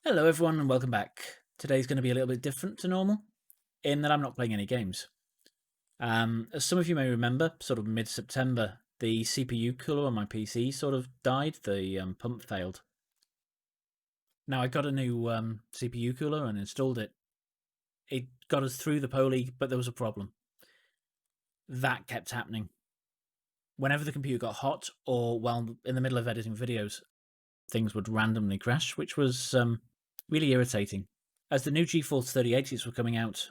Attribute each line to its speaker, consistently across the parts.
Speaker 1: Hello everyone and welcome back. Today's going to be a little bit different to normal in that I'm not playing any games. As some of you may remember, sort of mid-September, the CPU cooler on my PC sort of died, the pump failed. Now I got a new CPU cooler and installed it. It got us through the poly, but there was a problem. That kept happening. Whenever the computer got hot or while in the middle of editing videos, things would randomly crash, which was really irritating. As the new Geforce 3080s were coming out,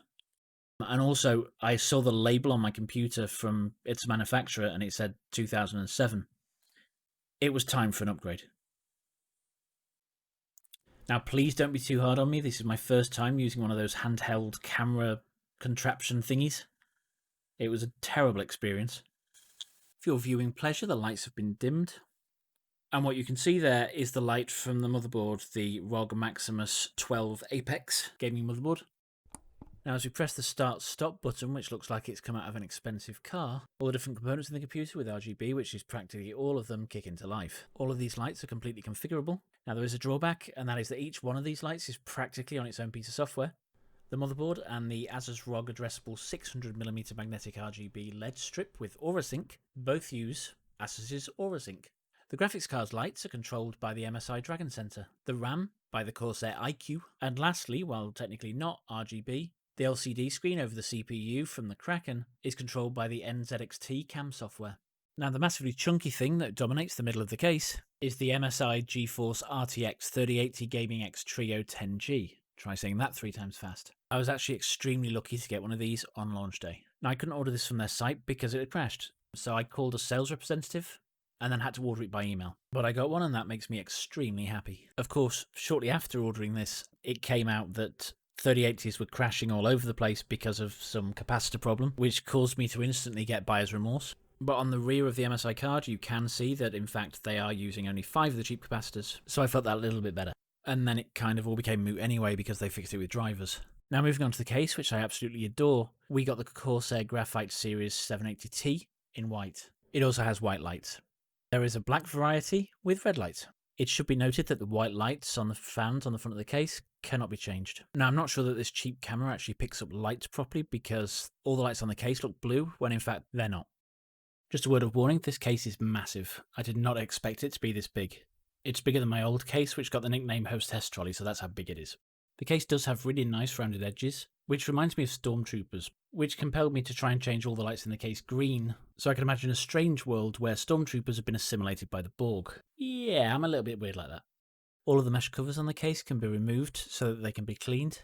Speaker 1: and also I saw the label on my computer from its manufacturer and it said 2007, it was time for an upgrade. Now please don't be too hard on me, this is my first time using one of those handheld camera contraption thingies. It was a terrible experience. For your viewing pleasure, the lights have been dimmed. And what you can see there is the light from the motherboard, the ROG Maximus 12 Apex gaming motherboard. Now as we press the start stop button, which looks like it's come out of an expensive car, all the different components in the computer with RGB, which is practically all of them, kick into life. All of these lights are completely configurable. Now there is a drawback, and that is that each one of these lights is practically on its own piece of software. The motherboard and the Asus ROG addressable 600mm magnetic RGB LED strip with AuraSync both use Asus's AuraSync. The graphics card's lights are controlled by the MSI Dragon Center, the RAM by the Corsair iQ, and lastly, while technically not RGB, the LCD screen over the CPU from the Kraken is controlled by the NZXT CAM software. Now the massively chunky thing that dominates the middle of the case is the MSI Geforce RTX 3080 Gaming X Trio 10G. Try saying that 3 times fast. I was actually extremely lucky to get one of these on launch day. Now I couldn't order this from their site because it had crashed, so I called a sales representative and then had to order it by email. But I got one and that makes me extremely happy. Of course, shortly after ordering this, it came out that 3080s were crashing all over the place because of some capacitor problem, which caused me to instantly get buyer's remorse. But on the rear of the MSI card, you can see that in fact they are using only 5 of the cheap capacitors, so I felt that a little bit better. And then it kind of all became moot anyway because they fixed it with drivers. Now moving on to the case, which I absolutely adore, we got the Corsair Graphite Series 780T in white. It also has white lights. There is a black variety with red lights. It should be noted that the white lights on the fans on the front of the case cannot be changed. Now, I'm not sure that this cheap camera actually picks up lights properly because all the lights on the case look blue when in fact they're not. Just a word of warning, this case is massive. I did not expect it to be this big. It's bigger than my old case, which got the nickname Hostess Trolley, so that's how big it is. The case does have really nice rounded edges, which reminds me of Stormtroopers, which compelled me to try and change all the lights in the case green, so I can imagine a strange world where Stormtroopers have been assimilated by the Borg. Yeah, I'm a little bit weird like that. All of the mesh covers on the case can be removed so that they can be cleaned.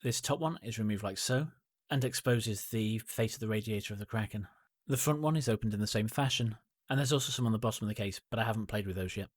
Speaker 1: This top one is removed like so, and exposes the face of the radiator of the Kraken. The front one is opened in the same fashion, and there's also some on the bottom of the case, but I haven't played with those yet.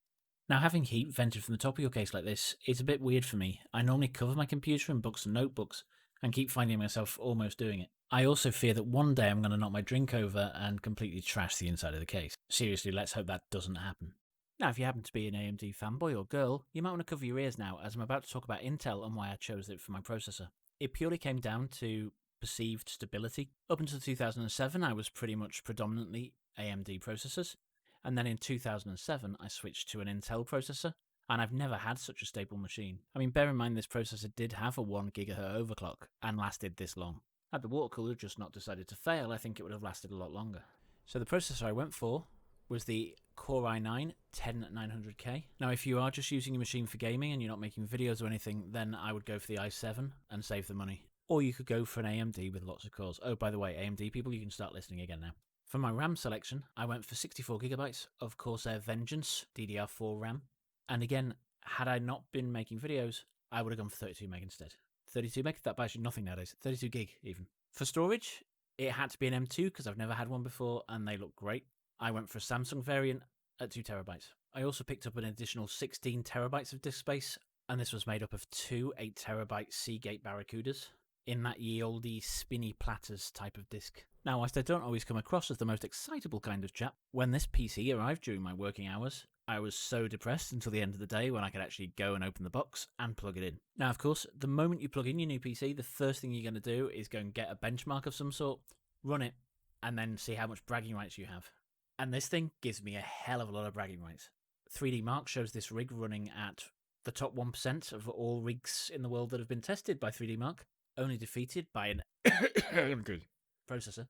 Speaker 1: Now, having heat vented from the top of your case like this is a bit weird for me. I normally cover my computer in books and notebooks, and keep finding myself almost doing it. I also fear that one day I'm going to knock my drink over and completely trash the inside of the case. Seriously, let's hope that doesn't happen. Now, if you happen to be an AMD fanboy or girl, you might want to cover your ears now, as I'm about to talk about Intel and why I chose it for my processor. It purely came down to perceived stability. Up until 2007, I was pretty much predominantly AMD processors, and then in 2007, I switched to an Intel processor, and I've never had such a stable machine. I mean, bear in mind this processor did have a 1 GHz overclock, and lasted this long. Had the water cooler just not decided to fail, I think it would have lasted a lot longer. So the processor I went for was the Core i9-10900K. Now, if you are just using a machine for gaming and you're not making videos or anything, then I would go for the i7 and save the money. Or you could go for an AMD with lots of cores. Oh, by the way, AMD people, you can start listening again now. For my RAM selection, I went for 64GB of Corsair Vengeance DDR4 RAM. And again, had I not been making videos, I would have gone for 32 meg instead. 32 meg? That buys you nothing nowadays. 32 gig even. For storage, it had to be an M2 because I've never had one before and they look great. I went for a Samsung variant at 2TB. I also picked up an additional 16TB of disk space, and this was made up of 2 8TB Seagate Barracudas in that ye olde spinny platters type of disk. Now, whilst I don't always come across as the most excitable kind of chap, when this PC arrived during my working hours, I was so depressed until the end of the day when I could actually go and open the box and plug it in. Now, of course, the moment you plug in your new PC, the first thing you're going to do is go and get a benchmark of some sort, run it, and then see how much bragging rights you have. And this thing gives me a hell of a lot of bragging rights. 3D Mark shows this rig running at the top 1% of all rigs in the world that have been tested by 3D Mark, only defeated by an AMD processor.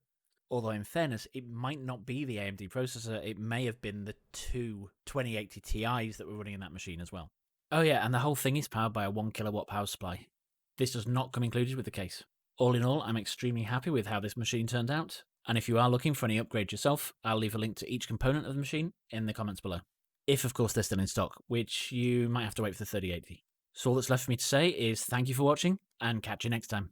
Speaker 1: Although, in fairness, it might not be the AMD processor, it may have been the two 2080 Ti's that were running in that machine as well. Oh yeah, and the whole thing is powered by a 1 kilowatt power supply. This does not come included with the case. All in all, I'm extremely happy with how this machine turned out, and if you are looking for any upgrades yourself, I'll leave a link to each component of the machine in the comments below. If, of course, they're still in stock, which you might have to wait for the 3080. So all that's left for me to say is thank you for watching, and catch you next time.